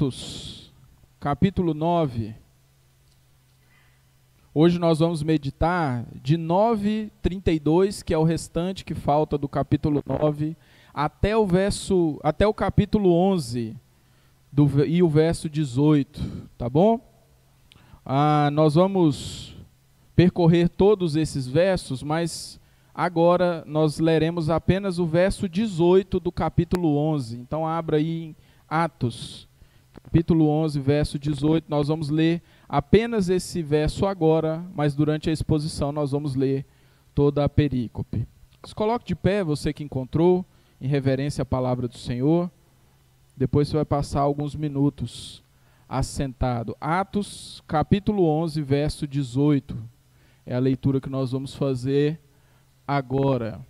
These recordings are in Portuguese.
Atos, capítulo 9. Hoje nós vamos meditar de 9:32, que é o restante que falta do capítulo 9, até o capítulo 11 e o verso 18, tá bom? Nós vamos percorrer todos esses versos, mas agora nós leremos apenas o verso 18 do capítulo 11. Então abra aí em Atos, capítulo 11, verso 18. Nós vamos ler apenas esse verso agora, mas durante a exposição nós vamos ler toda a perícope. Se coloque de pé, você que encontrou, em reverência à palavra do Senhor. Depois você vai passar alguns minutos assentado. Atos, capítulo 11, verso 18. É a leitura que nós vamos fazer agora.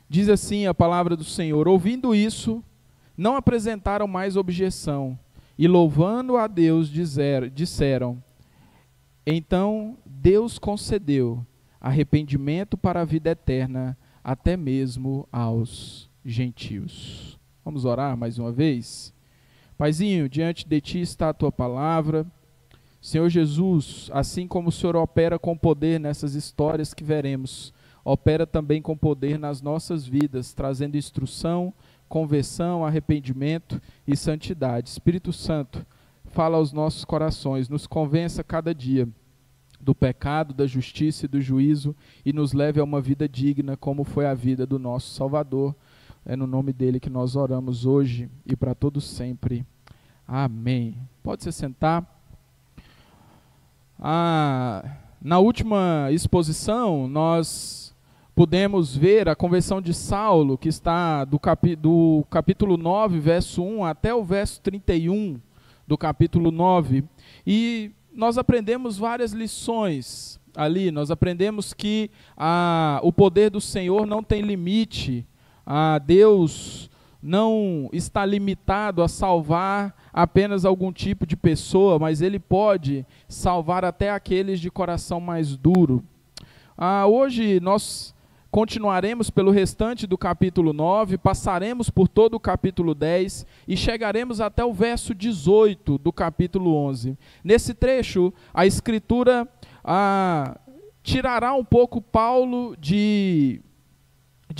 Diz assim a palavra do Senhor: ouvindo isso, não apresentaram mais objeção, e louvando a Deus disseram: então Deus concedeu arrependimento para a vida eterna, até mesmo aos gentios. Vamos orar mais uma vez? Paizinho, diante de Ti está a Tua palavra. Senhor Jesus, assim como o Senhor opera com poder nessas histórias que veremos, opera também com poder nas nossas vidas, trazendo instrução, conversão, arrependimento e santidade. Espírito Santo, fala aos nossos corações, nos convença cada dia do pecado, da justiça e do juízo e nos leve a uma vida digna, como foi a vida do nosso Salvador. É no nome dele que nós oramos hoje e para todos sempre. Amém. Pode se sentar. Na última exposição, nós pudemos ver a conversão de Saulo, que está do capítulo 9, verso 1, até o verso 31 do capítulo 9. E nós aprendemos várias lições ali. Nós aprendemos que o poder do Senhor não tem limite. Deus não está limitado a salvar apenas algum tipo de pessoa, mas Ele pode salvar até aqueles de coração mais duro. Hoje nós continuaremos pelo restante do capítulo 9, passaremos por todo o capítulo 10 e chegaremos até o verso 18 do capítulo 11. Nesse trecho, a Escritura tirará um pouco Paulo de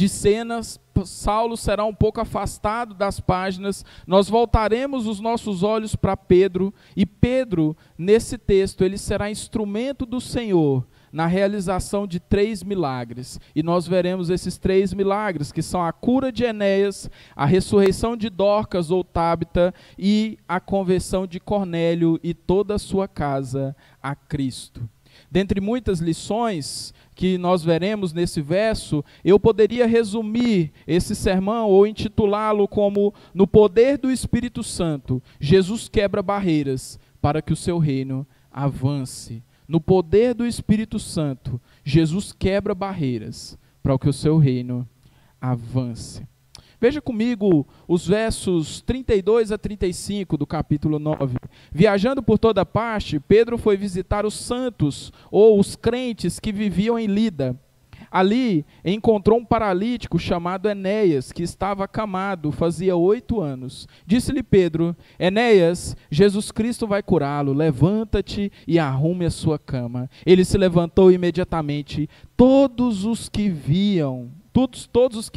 cenas. Saulo será um pouco afastado das páginas. Nós voltaremos os nossos olhos para Pedro, e Pedro, nesse texto, ele será instrumento do Senhor na realização de 3 milagres. E nós veremos esses 3 milagres, que são a cura de Enéas, a ressurreição de Dorcas ou Tábita e a conversão de Cornélio e toda a sua casa a Cristo. Dentre muitas lições que nós veremos nesse verso, eu poderia resumir esse sermão ou intitulá-lo como: no poder do Espírito Santo, Jesus quebra barreiras para que o seu reino avance. No poder do Espírito Santo, Jesus quebra barreiras para que o seu reino avance. Veja comigo os versos 32 a 35 do capítulo 9. Viajando por toda parte, Pedro foi visitar os santos, ou os crentes que viviam em Lida. Ali encontrou um paralítico chamado Enéas, que estava acamado, fazia 8 anos. Disse-lhe Pedro: Enéas, Jesus Cristo vai curá-lo, levanta-te e arrume a sua cama. Ele se levantou imediatamente. Todos os que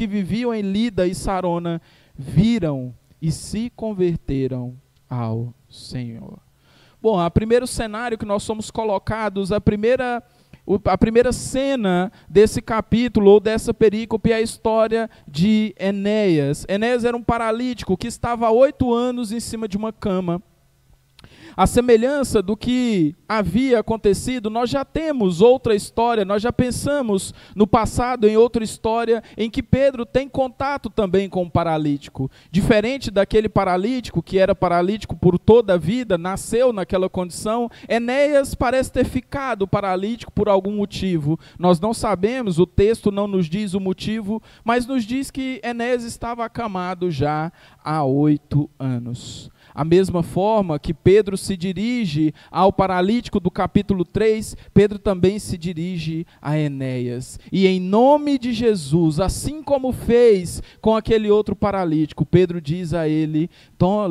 viviam em Lida e Sarona viram e se converteram ao Senhor. Bom, o primeiro cenário que nós somos colocados, a primeira cena desse capítulo ou dessa perícope é a história de Enéas. Enéas era um paralítico que estava há 8 anos em cima de uma cama. A semelhança do que havia acontecido, nós já temos outra história, nós já pensamos no passado em outra história em que Pedro tem contato também com um paralítico. Diferente daquele paralítico que era paralítico por toda a vida, nasceu naquela condição, Enéas parece ter ficado paralítico por algum motivo. Nós não sabemos, o texto não nos diz o motivo, mas nos diz que Enéas estava acamado já há 8 anos. A mesma forma que Pedro se dirige ao paralítico do capítulo 3, Pedro também se dirige a Enéas. E em nome de Jesus, assim como fez com aquele outro paralítico, Pedro diz a ele: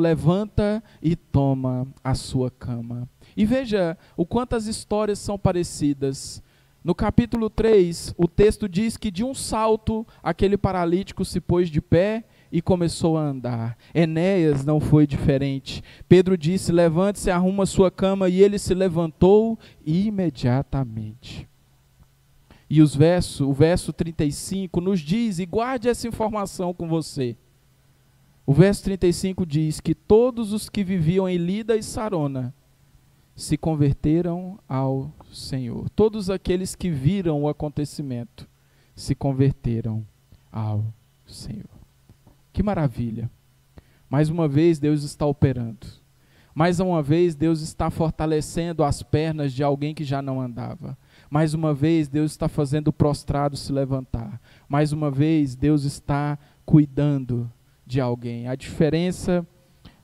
levanta e toma a sua cama. E veja o quanto as histórias são parecidas. No capítulo 3, o texto diz que de um salto, aquele paralítico se pôs de pé e começou a andar. Enéas não foi diferente. Pedro disse: levante-se, arruma sua cama, e ele se levantou imediatamente. E o verso 35 nos diz, e guarde essa informação com você. O verso 35 diz que todos os que viviam em Lida e Sarona se converteram ao Senhor. Todos aqueles que viram o acontecimento se converteram ao Senhor. Que maravilha! Mais uma vez Deus está operando. Mais uma vez Deus está fortalecendo as pernas de alguém que já não andava. Mais uma vez Deus está fazendo o prostrado se levantar. Mais uma vez Deus está cuidando de alguém. A diferença,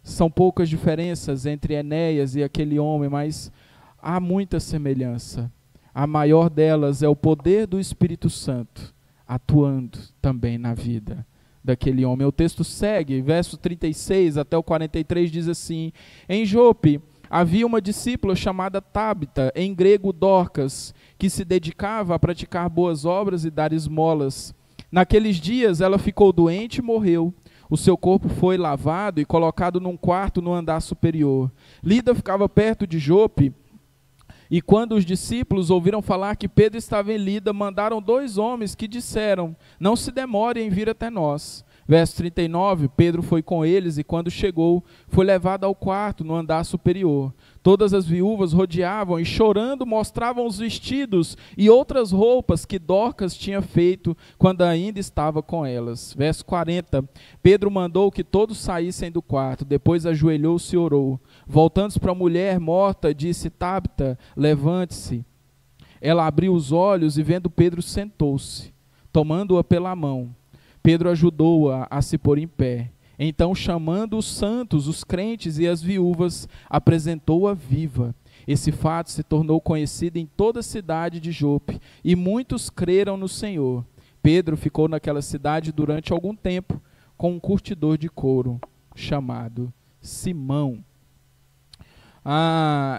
são poucas diferenças entre Enéas e aquele homem, mas há muita semelhança. A maior delas é o poder do Espírito Santo atuando também na vida daquele homem. O texto segue, verso 36 até o 43 diz assim: em Jope havia uma discípula chamada Tábita, em grego Dorcas, que se dedicava a praticar boas obras e dar esmolas. Naqueles dias ela ficou doente e morreu. O seu corpo foi lavado e colocado num quarto no andar superior. Lida ficava perto de Jope, e quando os discípulos ouviram falar que Pedro estava em Lida, mandaram 2 homens que disseram: não se demore em vir até nós. Verso 39, Pedro foi com eles e quando chegou, foi levado ao quarto no andar superior. Todas as viúvas rodeavam e chorando mostravam os vestidos e outras roupas que Dorcas tinha feito quando ainda estava com elas. Verso 40, Pedro mandou que todos saíssem do quarto, depois ajoelhou-se e orou. Voltando-se para a mulher morta, disse: Tábita, levante-se. Ela abriu os olhos e vendo Pedro sentou-se, tomando-a pela mão. Pedro ajudou-a a se pôr em pé. Então, chamando os santos, os crentes e as viúvas, apresentou-a viva. Esse fato se tornou conhecido em toda a cidade de Jope, e muitos creram no Senhor. Pedro ficou naquela cidade durante algum tempo, com um curtidor de couro, chamado Simão.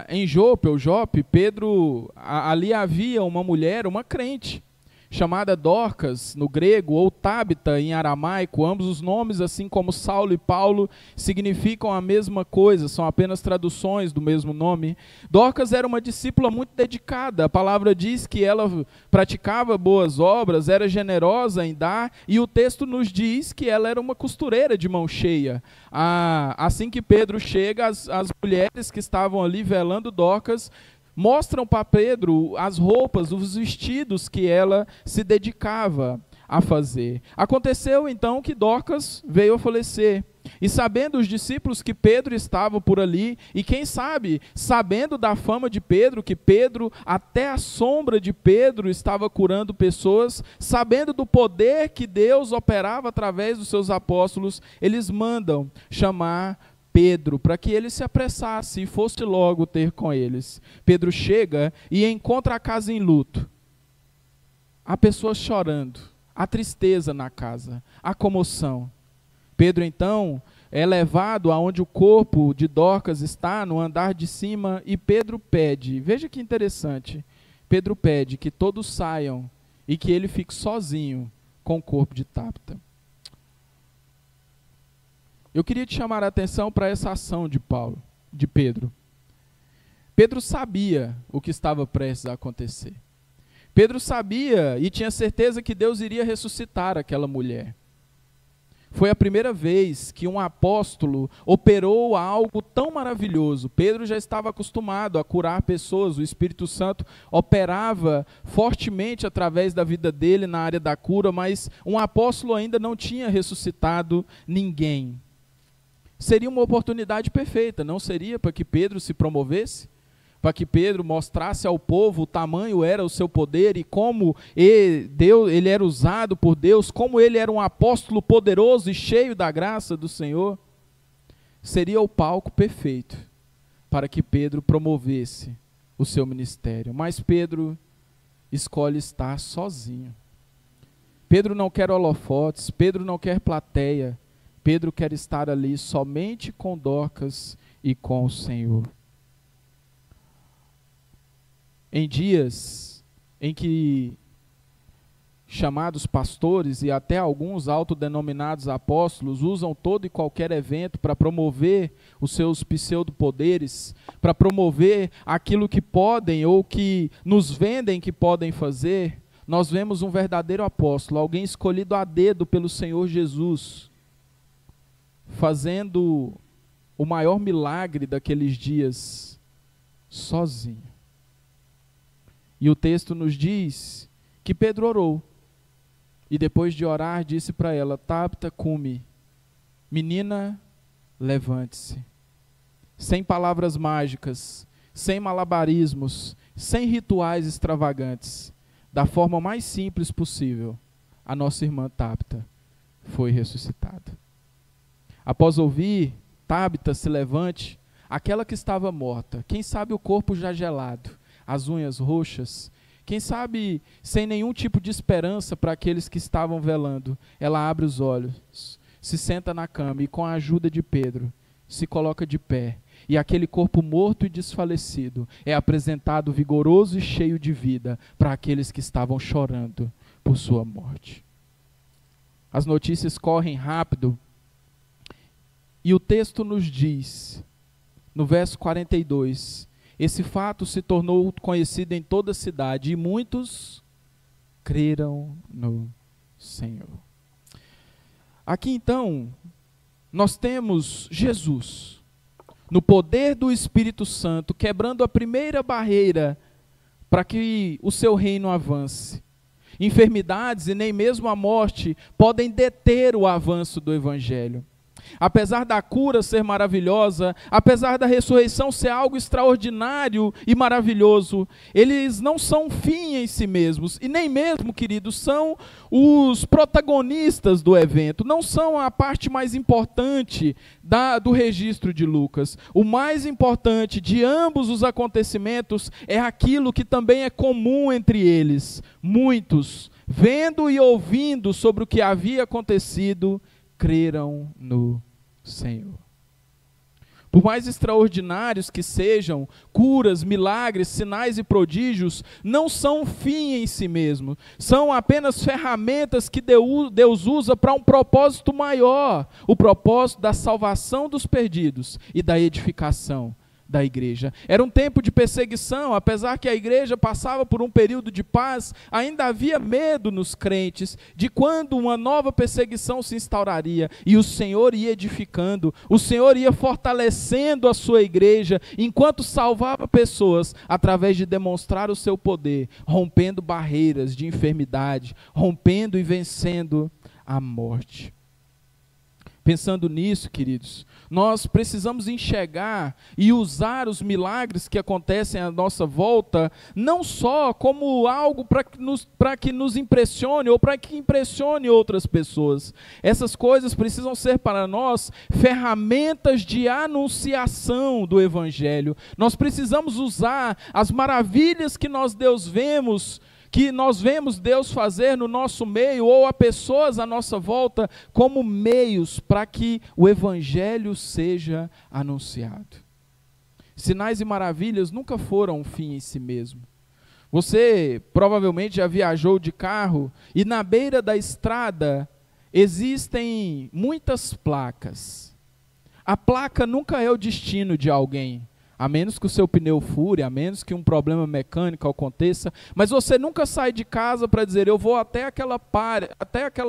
Em Jope, Pedro, ali havia uma mulher, uma crente, chamada Dorcas, no grego, ou Tábita, em aramaico. Ambos os nomes, assim como Saulo e Paulo, significam a mesma coisa, são apenas traduções do mesmo nome. Dorcas era uma discípula muito dedicada. A palavra diz que ela praticava boas obras, era generosa em dar, e o texto nos diz que ela era uma costureira de mão cheia. Assim que Pedro chega, as mulheres que estavam ali velando Dorcas mostram para Pedro as roupas, os vestidos que ela se dedicava a fazer. Aconteceu então que Dorcas veio a falecer. E sabendo os discípulos que Pedro estava por ali, e quem sabe, sabendo da fama de Pedro, que Pedro, até a sombra de Pedro, estava curando pessoas, sabendo do poder que Deus operava através dos seus apóstolos, eles mandam chamar Pedro, para que ele se apressasse e fosse logo ter com eles. Pedro chega e encontra a casa em luto. Há pessoas chorando, há tristeza na casa, há comoção. Pedro então é levado aonde o corpo de Dorcas está, no andar de cima, e Pedro pede, veja que interessante, Pedro pede que todos saiam e que ele fique sozinho com o corpo de Tábita. Eu queria te chamar a atenção para essa ação de Pedro. Pedro sabia o que estava prestes a acontecer. Pedro sabia e tinha certeza que Deus iria ressuscitar aquela mulher. Foi a primeira vez que um apóstolo operou algo tão maravilhoso. Pedro já estava acostumado a curar pessoas, o Espírito Santo operava fortemente através da vida dele na área da cura, mas um apóstolo ainda não tinha ressuscitado ninguém. Seria uma oportunidade perfeita, não seria, para que Pedro se promovesse? Para que Pedro mostrasse ao povo o tamanho era o seu poder e como ele era usado por Deus, como ele era um apóstolo poderoso e cheio da graça do Senhor? seria o palco perfeito para que Pedro promovesse o seu ministério. Mas Pedro escolhe estar sozinho. Pedro não quer holofotes, Pedro não quer plateia, Pedro quer estar ali somente com Dorcas e com o Senhor. Em dias em que chamados pastores e até alguns autodenominados apóstolos usam todo e qualquer evento para promover os seus pseudopoderes, para promover aquilo que podem ou que nos vendem que podem fazer, nós vemos um verdadeiro apóstolo, alguém escolhido a dedo pelo Senhor Jesus, fazendo o maior milagre daqueles dias sozinho. E o texto nos diz que Pedro orou. E depois de orar, disse para ela: Tabita, cumi, menina, levante-se. Sem palavras mágicas, sem malabarismos, sem rituais extravagantes, da forma mais simples possível, a nossa irmã Tabita foi ressuscitada. Após ouvir, Tabita, se levante, aquela que estava morta, quem sabe o corpo já gelado, as unhas roxas, quem sabe sem nenhum tipo de esperança para aqueles que estavam velando, ela abre os olhos, se senta na cama e com a ajuda de Pedro, se coloca de pé. E aquele corpo morto e desfalecido é apresentado vigoroso e cheio de vida para aqueles que estavam chorando por sua morte. As notícias correm rápido e o texto nos diz, no verso 42, esse fato se tornou conhecido em toda a cidade e muitos creram no Senhor. Aqui então, nós temos Jesus, no poder do Espírito Santo, quebrando a primeira barreira para que o seu reino avance. Enfermidades e nem mesmo a morte podem deter o avanço do Evangelho. Apesar da cura ser maravilhosa, apesar da ressurreição ser algo extraordinário e maravilhoso, eles não são fim em si mesmos, e nem mesmo, queridos, são os protagonistas do evento, não são a parte mais importante do registro de Lucas. O mais importante de ambos os acontecimentos é aquilo que também é comum entre eles. Muitos, vendo e ouvindo sobre o que havia acontecido, creram no Senhor. Por mais extraordinários que sejam, curas, milagres, sinais e prodígios não são fim em si mesmo. São apenas ferramentas que Deus usa para um propósito maior, o propósito da salvação dos perdidos e da edificação da igreja. Era um tempo de perseguição, apesar que a igreja passava por um período de paz, ainda havia medo nos crentes de quando uma nova perseguição se instauraria, e o Senhor ia edificando, o Senhor ia fortalecendo a sua igreja, enquanto salvava pessoas, através de demonstrar o seu poder, rompendo barreiras de enfermidade, rompendo e vencendo a morte. Pensando nisso, queridos, nós precisamos enxergar e usar os milagres que acontecem à nossa volta, não só como algo para que nos impressione ou para que impressione outras pessoas. Essas coisas precisam ser para nós ferramentas de anunciação do Evangelho. Nós precisamos usar as maravilhas que nós vemos Deus fazer no nosso meio, ou a pessoas à nossa volta, como meios para que o Evangelho seja anunciado. Sinais e maravilhas nunca foram um fim em si mesmo. Você provavelmente já viajou de carro e na beira da estrada existem muitas placas. A placa nunca é o destino de alguém. A menos que o seu pneu fure, a menos que um problema mecânico aconteça, mas você nunca sai de casa para dizer, eu vou até aquela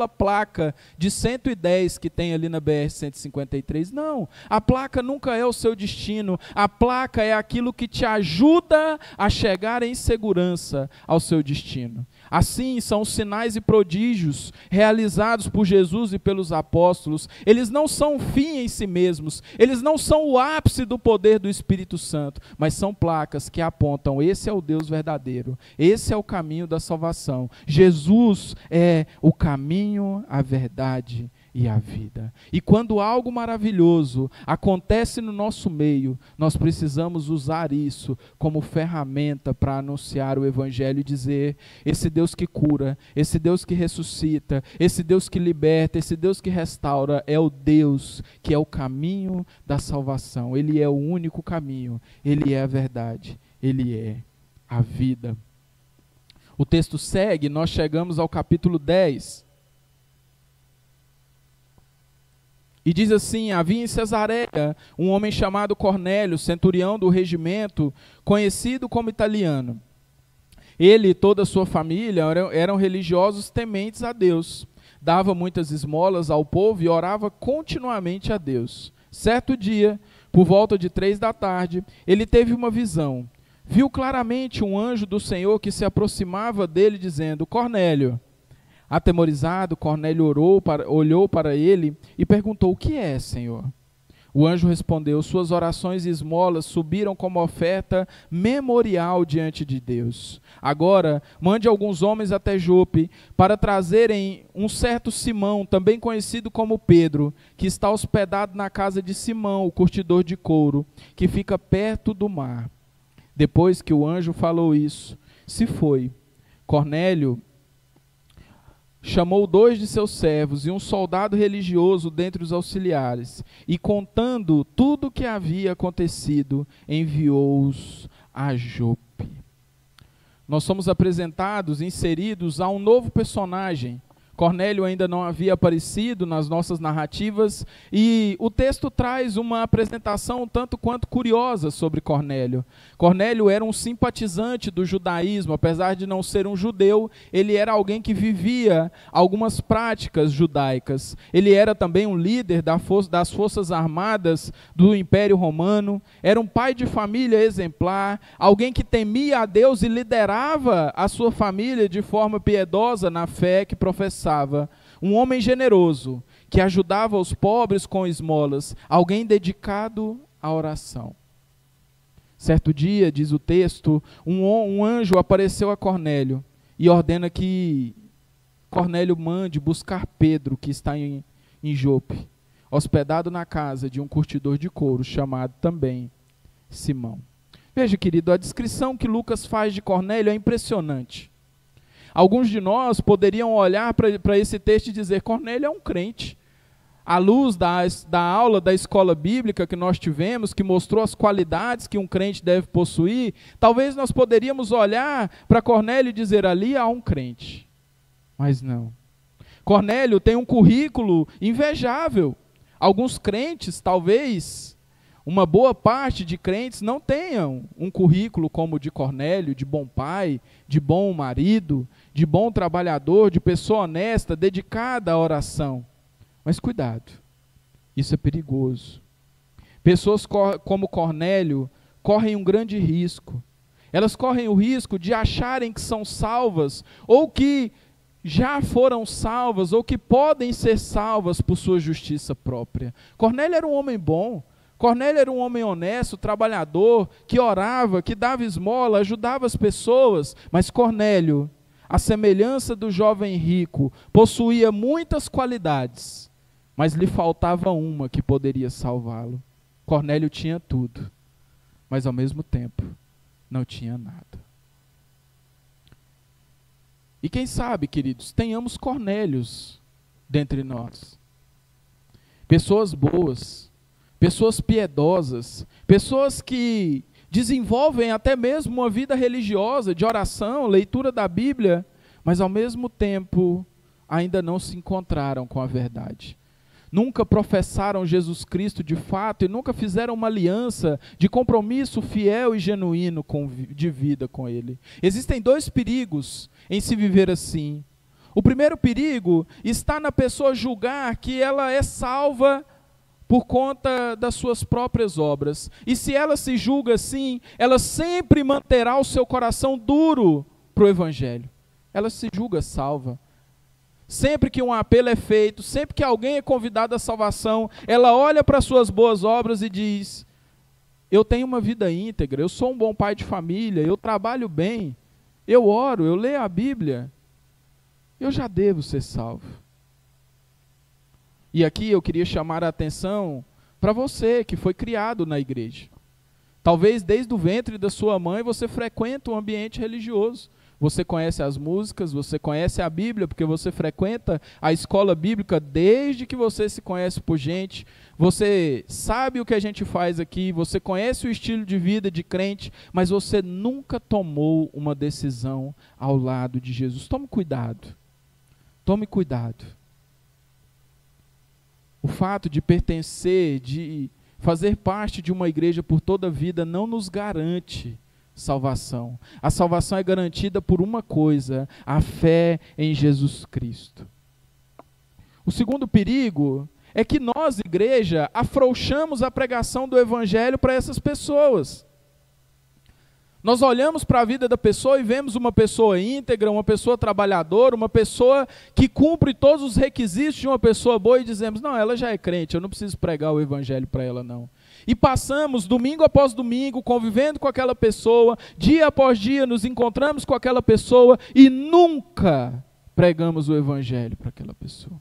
placa de 110 que tem ali na BR-153. Não, a placa nunca é o seu destino, a placa é aquilo que te ajuda a chegar em segurança ao seu destino. Assim são os sinais e prodígios realizados por Jesus e pelos apóstolos. Eles não são fim em si mesmos, eles não são o ápice do poder do Espírito Santo, mas são placas que apontam, esse é o Deus verdadeiro, esse é o caminho da salvação. Jesus é o caminho, a verdade e a vida. E quando algo maravilhoso acontece no nosso meio, nós precisamos usar isso como ferramenta para anunciar o Evangelho e dizer: esse Deus que cura, esse Deus que ressuscita, esse Deus que liberta, esse Deus que restaura, é o Deus que é o caminho da salvação. Ele é o único caminho, Ele é a verdade, Ele é a vida. O texto segue, nós chegamos ao capítulo 10. E diz assim: havia em Cesareia um homem chamado Cornélio, centurião do regimento, conhecido como italiano. Ele e toda a sua família eram religiosos tementes a Deus. Dava muitas esmolas ao povo e orava continuamente a Deus. Certo dia, por volta de 3 da tarde, ele teve uma visão. Viu claramente um anjo do Senhor que se aproximava dele, dizendo: Cornélio. Atemorizado, Cornélio olhou para ele e perguntou: o que é, Senhor? O anjo respondeu: suas orações e esmolas subiram como oferta memorial diante de Deus. Agora, mande alguns homens até Jope para trazerem um certo Simão, também conhecido como Pedro, que está hospedado na casa de Simão, o curtidor de couro, que fica perto do mar. Depois que o anjo falou isso, se foi. Cornélio chamou 2 de seus servos e um soldado religioso dentre os auxiliares, e contando tudo o que havia acontecido, enviou-os a Jope. Nós somos apresentados, inseridos a um novo personagem. Cornélio ainda não havia aparecido nas nossas narrativas, e o texto traz uma apresentação um tanto quanto curiosa sobre Cornélio. Cornélio era um simpatizante do judaísmo, apesar de não ser um judeu, ele era alguém que vivia algumas práticas judaicas. Ele era também um líder das forças armadas do Império Romano, era um pai de família exemplar, alguém que temia a Deus e liderava a sua família de forma piedosa na fé que professava. Um homem generoso, que ajudava os pobres com esmolas, alguém dedicado à oração. Certo dia, diz o texto, um anjo apareceu a Cornélio e ordena que Cornélio mande buscar Pedro, que está em Jope, hospedado na casa de um curtidor de couro, chamado também Simão. Veja, querido, a descrição que Lucas faz de Cornélio é impressionante. Alguns de nós poderiam olhar para esse texto e dizer: Cornélio é um crente. À luz da aula da escola bíblica que nós tivemos, que mostrou as qualidades que um crente deve possuir, talvez nós poderíamos olhar para Cornélio e dizer: ali há um crente. Mas não. Cornélio tem um currículo invejável. Alguns crentes, talvez, uma boa parte de crentes não tenham um currículo como o de Cornélio, de bom pai, de bom marido, de bom trabalhador, de pessoa honesta, dedicada à oração. Mas cuidado, isso é perigoso. Pessoas como Cornélio correm um grande risco. Elas correm o risco de acharem que são salvas, ou que já foram salvas, ou que podem ser salvas por sua justiça própria. Cornélio era um homem bom. Cornélio era um homem honesto, trabalhador, que orava, que dava esmola, ajudava as pessoas. Mas Cornélio, à semelhança do jovem rico, possuía muitas qualidades, mas lhe faltava uma que poderia salvá-lo. Cornélio tinha tudo, mas ao mesmo tempo não tinha nada. E quem sabe, queridos, tenhamos Cornélios dentre nós. Pessoas boas, pessoas piedosas, pessoas que desenvolvem até mesmo uma vida religiosa, de oração, leitura da Bíblia, mas ao mesmo tempo ainda não se encontraram com a verdade. Nunca professaram Jesus Cristo de fato e nunca fizeram uma aliança de compromisso fiel e genuíno de vida com Ele. Existem 2 perigos em se viver assim. O primeiro perigo está na pessoa julgar que ela é salva por conta das suas próprias obras. E se ela se julga assim, ela sempre manterá o seu coração duro para o Evangelho. Ela se julga salva. Sempre que um apelo é feito, sempre que alguém é convidado à salvação, ela olha para as suas boas obras e diz: eu tenho uma vida íntegra, eu sou um bom pai de família, eu trabalho bem, eu oro, eu leio a Bíblia, eu já devo ser salvo. E aqui eu queria chamar a atenção para você que foi criado na igreja. Talvez desde o ventre da sua mãe você frequenta um ambiente religioso. Você conhece as músicas, você conhece a Bíblia, porque você frequenta a escola bíblica desde que você se conhece por gente. Você sabe o que a gente faz aqui, você conhece o estilo de vida de crente, mas você nunca tomou uma decisão ao lado de Jesus. Tome cuidado. Tome cuidado. O fato de pertencer, de fazer parte de uma igreja por toda a vida não nos garante salvação. A salvação é garantida por uma coisa: a fé em Jesus Cristo. O segundo perigo é que nós, igreja, afrouxamos a pregação do evangelho para essas pessoas. Nós olhamos para a vida da pessoa e vemos uma pessoa íntegra, uma pessoa trabalhadora, uma pessoa que cumpre todos os requisitos de uma pessoa boa e dizemos: não, ela já é crente, eu não preciso pregar o evangelho para ela não. E passamos domingo após domingo convivendo com aquela pessoa, dia após dia nos encontramos com aquela pessoa e nunca pregamos o evangelho para aquela pessoa.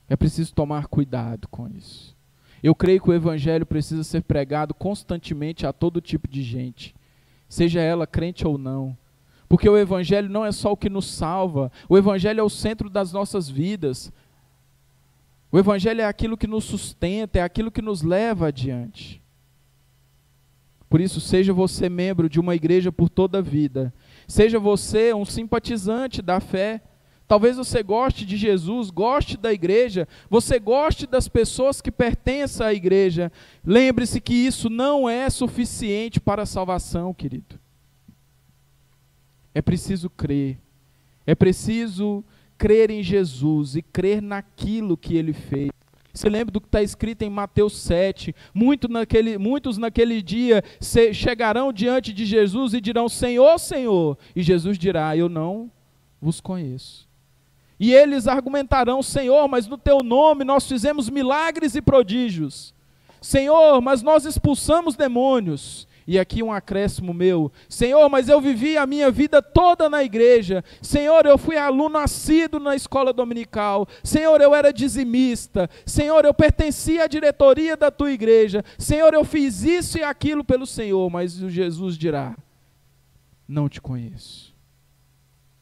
É preciso tomar cuidado com isso. Eu creio que o evangelho precisa ser pregado constantemente a todo tipo de gente, seja ela crente ou não. Porque o evangelho não é só o que nos salva, o evangelho é o centro das nossas vidas. O evangelho é aquilo que nos sustenta, é aquilo que nos leva adiante. Por isso, seja você membro de uma igreja por toda a vida, seja você um simpatizante da fé, talvez você goste de Jesus, goste da igreja, você goste das pessoas que pertencem à igreja. Lembre-se que isso não é suficiente para a salvação, querido. É preciso crer. É preciso crer em Jesus e crer naquilo que Ele fez. Você lembra do que está escrito em Mateus 7? Muitos naquele dia chegarão diante de Jesus e dirão: Senhor, Senhor. E Jesus dirá: eu não vos conheço. E eles argumentarão: Senhor, mas no teu nome nós fizemos milagres e prodígios. Senhor, mas nós expulsamos demônios. E aqui um acréscimo meu: Senhor, mas eu vivi a minha vida toda na igreja. Senhor, eu fui aluno assíduo na escola dominical. Senhor, eu era dizimista. Senhor, eu pertencia à diretoria da tua igreja. Senhor, eu fiz isso e aquilo pelo Senhor. Mas Jesus dirá: não te conheço.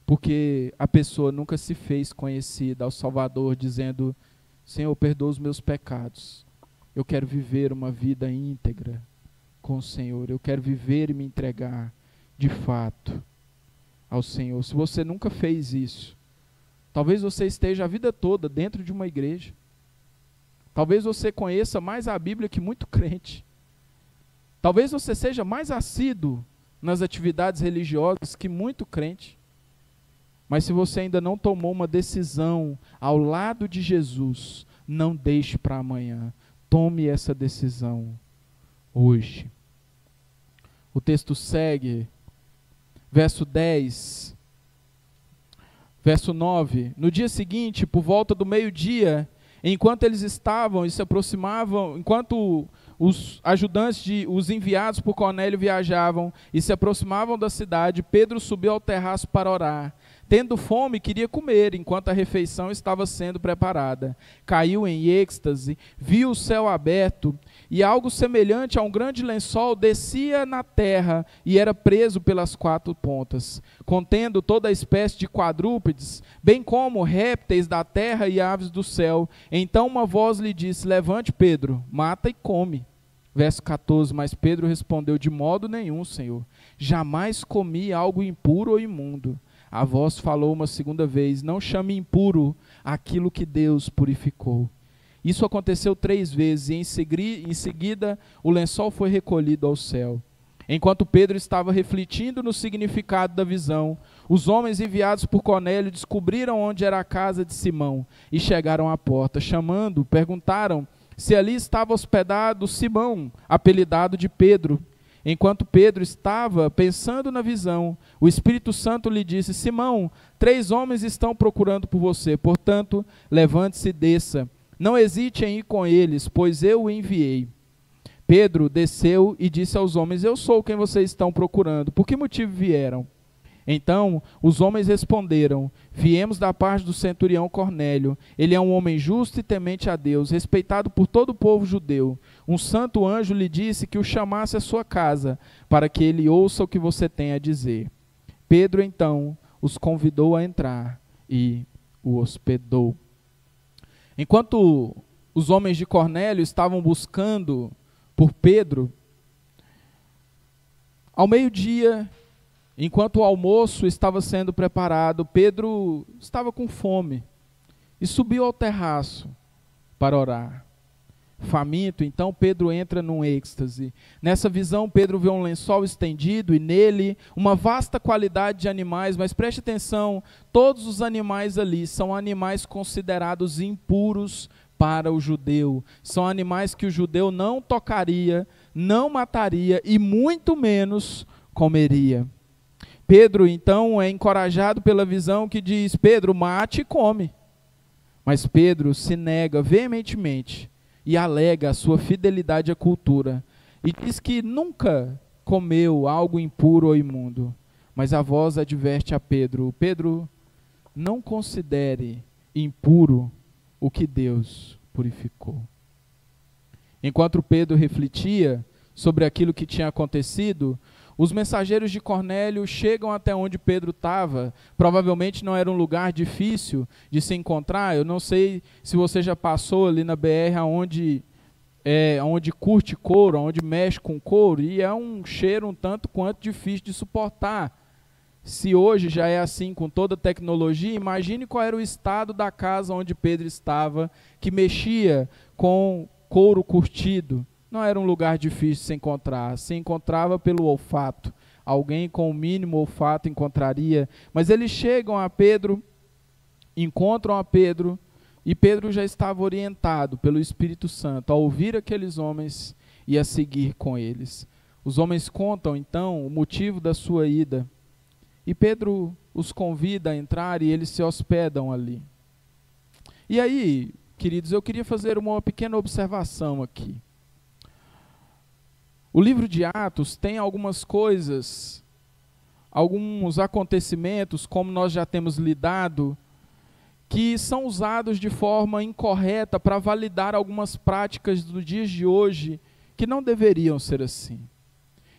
Porque a pessoa nunca se fez conhecida ao Salvador dizendo: Senhor, perdoa os meus pecados. Eu quero viver uma vida íntegra com o Senhor. Eu quero viver e me entregar de fato ao Senhor. Se você nunca fez isso, talvez você esteja a vida toda dentro de uma igreja. Talvez você conheça mais a Bíblia que muito crente. Talvez você seja mais assíduo nas atividades religiosas que muito crente. Mas se você ainda não tomou uma decisão ao lado de Jesus, não deixe para amanhã. Tome essa decisão hoje. O texto segue, verso 10, verso 9. No dia seguinte, por volta do meio-dia, enquanto eles estavam e se aproximavam, enquanto os ajudantes, os enviados por Cornélio viajavam e se aproximavam da cidade, Pedro subiu ao terraço para orar. Tendo fome, queria comer, enquanto a refeição estava sendo preparada. Caiu em êxtase, viu o céu aberto, e algo semelhante a um grande lençol descia na terra, e era preso pelas quatro pontas, contendo toda a espécie de quadrúpedes, bem como répteis da terra e aves do céu. Então uma voz lhe disse: levante, Pedro, mata e come. Verso 14, mas Pedro respondeu: de modo nenhum, Senhor, jamais comi algo impuro ou imundo. A voz falou uma segunda vez: não chame impuro aquilo que Deus purificou. Isso aconteceu 3 vezes, e em seguida o lençol foi recolhido ao céu. Enquanto Pedro estava refletindo no significado da visão, os homens enviados por Cornélio descobriram onde era a casa de Simão e chegaram à porta. Chamando, perguntaram se ali estava hospedado Simão, apelidado de Pedro. Enquanto Pedro estava pensando na visão, o Espírito Santo lhe disse: Simão, 3 homens estão procurando por você, portanto, levante-se e desça. Não hesite em ir com eles, pois eu o enviei. Pedro desceu e disse aos homens: eu sou quem vocês estão procurando. Por que motivo vieram? Então os homens responderam: viemos da parte do centurião Cornélio. Ele é um homem justo e temente a Deus, respeitado por todo o povo judeu. Um santo anjo lhe disse que o chamasse à sua casa, para que ele ouça o que você tem a dizer. Pedro então os convidou a entrar e o hospedou. Enquanto os homens de Cornélio estavam buscando por Pedro, ao meio-dia, enquanto o almoço estava sendo preparado, Pedro estava com fome e subiu ao terraço para orar. Faminto, então Pedro entra num êxtase. Nessa visão, Pedro vê um lençol estendido e nele uma vasta qualidade de animais, mas preste atenção, todos os animais ali são animais considerados impuros para o judeu. São animais que o judeu não tocaria, não mataria e muito menos comeria. Pedro, então, é encorajado pela visão que diz: Pedro, mate e come. Mas Pedro se nega veementemente e alega a sua fidelidade à cultura. E diz que nunca comeu algo impuro ou imundo. Mas a voz adverte a Pedro: Pedro, não considere impuro o que Deus purificou. Enquanto Pedro refletia sobre aquilo que tinha acontecido, os mensageiros de Cornélio chegam até onde Pedro estava. Provavelmente não era um lugar difícil de se encontrar. Eu não sei se você já passou ali na BR onde curte couro, onde mexe com couro, e é um cheiro um tanto quanto difícil de suportar. Se hoje já é assim com toda a tecnologia, imagine qual era o estado da casa onde Pedro estava, que mexia com couro curtido. Não era um lugar difícil de se encontrar, se encontrava pelo olfato. Alguém com o mínimo olfato encontraria. Mas eles chegam a Pedro, encontram a Pedro, e Pedro já estava orientado pelo Espírito Santo a ouvir aqueles homens e a seguir com eles. Os homens contam então o motivo da sua ida, e Pedro os convida a entrar e eles se hospedam ali. E aí, queridos, eu queria fazer uma pequena observação aqui. O livro de Atos tem algumas coisas, alguns acontecimentos, como nós já temos lidado, que são usados de forma incorreta para validar algumas práticas dos dias de hoje que não deveriam ser assim.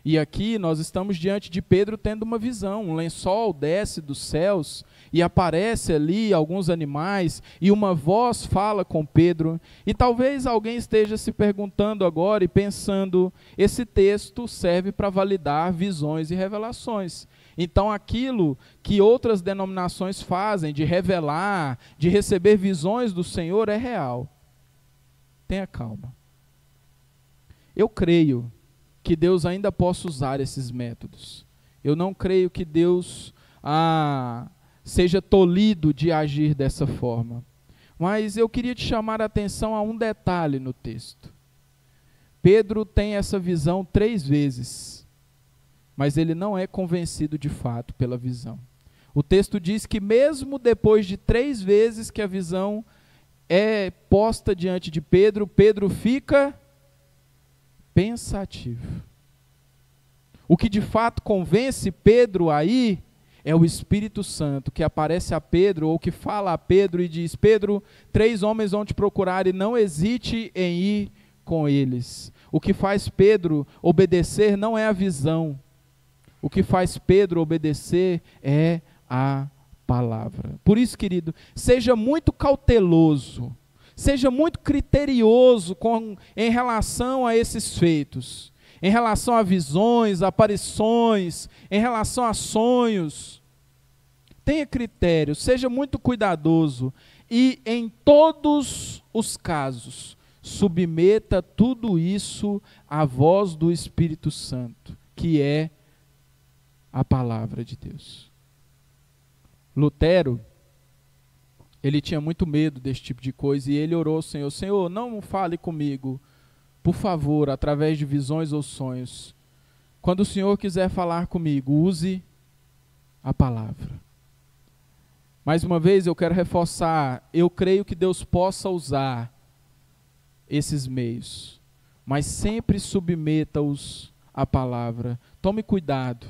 E aqui nós estamos diante de Pedro tendo uma visão. Um lençol desce dos céus e aparece ali alguns animais e uma voz fala com Pedro. E talvez alguém esteja se perguntando agora e pensando: esse texto serve para validar visões e revelações. Então aquilo que outras denominações fazem de revelar, de receber visões do Senhor é real. Tenha calma. Eu creio que Deus ainda possa usar esses métodos. Eu não creio que Deus seja tolhido de agir dessa forma. Mas eu queria te chamar a atenção a um detalhe no texto. Pedro tem essa visão 3 vezes, mas ele não é convencido de fato pela visão. O texto diz que mesmo depois de 3 vezes que a visão é posta diante de Pedro, Pedro fica pensativo. O que de fato convence Pedro aí é o Espírito Santo, que aparece a Pedro, ou que fala a Pedro e diz: Pedro, 3 homens vão te procurar e não hesite em ir com eles. O que faz Pedro obedecer não é a visão. O que faz Pedro obedecer é a palavra. Por isso, querido, seja muito cauteloso, seja muito criterioso em relação a esses feitos, em relação a visões, aparições, em relação a sonhos. Tenha critério, seja muito cuidadoso e em todos os casos, submeta tudo isso à voz do Espírito Santo, que é a palavra de Deus. Lutero, ele tinha muito medo desse tipo de coisa e ele orou ao Senhor: Senhor, não fale comigo, por favor, através de visões ou sonhos. Quando o Senhor quiser falar comigo, use a palavra. Mais uma vez eu quero reforçar, eu creio que Deus possa usar esses meios, mas sempre submeta-os à palavra. Tome cuidado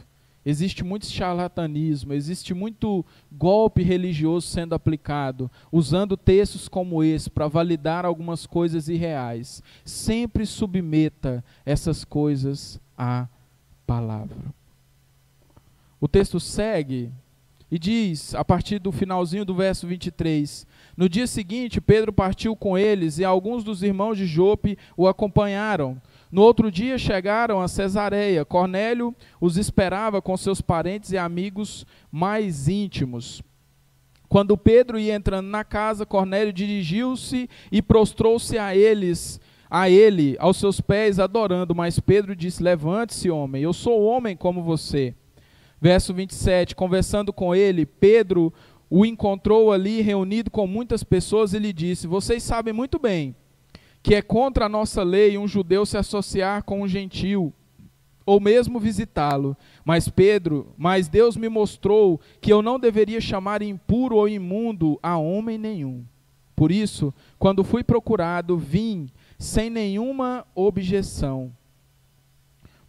existe muito charlatanismo, existe muito golpe religioso sendo aplicado, usando textos como esse para validar algumas coisas irreais. Sempre submeta essas coisas à palavra. O texto segue e diz, a partir do finalzinho do verso 23, no dia seguinte Pedro partiu com eles e alguns dos irmãos de Jope o acompanharam. No outro dia chegaram a Cesareia. Cornélio os esperava com seus parentes e amigos mais íntimos. Quando Pedro ia entrando na casa, Cornélio dirigiu-se e prostrou-se a ele, aos seus pés, adorando. Mas Pedro disse: levante-se, homem, eu sou homem como você. Verso 27, conversando com ele, Pedro o encontrou ali reunido com muitas pessoas e lhe disse: vocês sabem muito bem que é contra a nossa lei um judeu se associar com um gentil, ou mesmo visitá-lo. Mas Deus me mostrou que eu não deveria chamar impuro ou imundo a homem nenhum. Por isso, quando fui procurado, vim sem nenhuma objeção.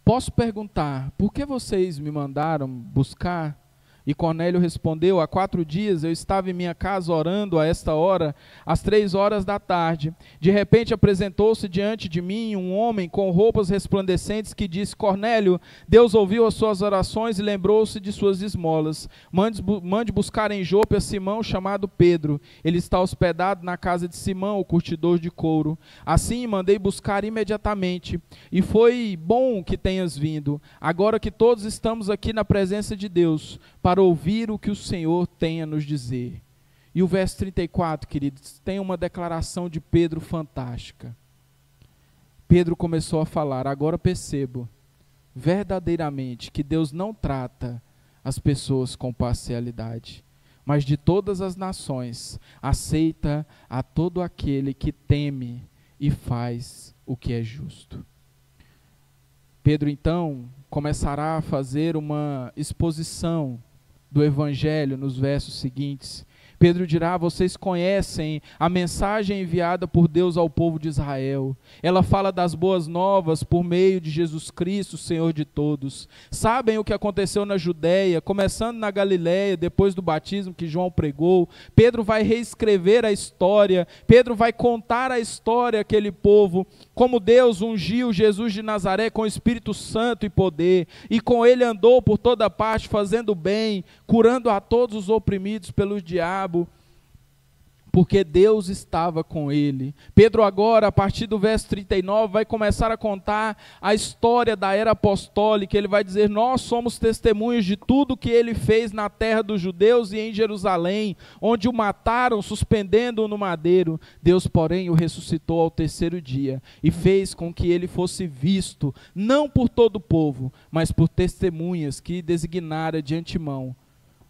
Posso perguntar, por que vocês me mandaram buscar? E Cornélio respondeu: há 4 dias eu estava em minha casa orando a esta hora, às 3 horas da tarde. De repente apresentou-se diante de mim um homem com roupas resplandecentes que disse: Cornélio, Deus ouviu as suas orações e lembrou-se de suas esmolas. Mande buscar em Jope a Simão, chamado Pedro. Ele está hospedado na casa de Simão, o curtidor de couro. Assim mandei buscar imediatamente. E foi bom que tenhas vindo, agora que todos estamos aqui na presença de Deus, para ouvir o que o Senhor tem a nos dizer. E o verso 34, queridos, tem uma declaração de Pedro fantástica. Pedro começou a falar: agora percebo verdadeiramente que Deus não trata as pessoas com parcialidade, mas de todas as nações aceita a todo aquele que teme e faz o que é justo. Pedro então começará a fazer uma exposição do Evangelho nos versos seguintes. Pedro dirá: vocês conhecem a mensagem enviada por Deus ao povo de Israel. Ela fala das boas novas por meio de Jesus Cristo, Senhor de todos. Sabem o que aconteceu na Judeia, começando na Galileia, depois do batismo que João pregou. Pedro vai reescrever a história, Pedro vai contar a história àquele povo, como Deus ungiu Jesus de Nazaré com o Espírito Santo e poder, e com ele andou por toda parte, fazendo bem, curando a todos os oprimidos pelo diabo, porque Deus estava com ele. Pedro agora, a partir do verso 39, vai começar a contar a história da era apostólica. Ele vai dizer: nós somos testemunhas de tudo que ele fez na terra dos judeus e em Jerusalém, onde o mataram, suspendendo-o no madeiro. Deus, porém, o ressuscitou ao 3º dia e fez com que ele fosse visto, não por todo o povo, mas por testemunhas que designara de antemão,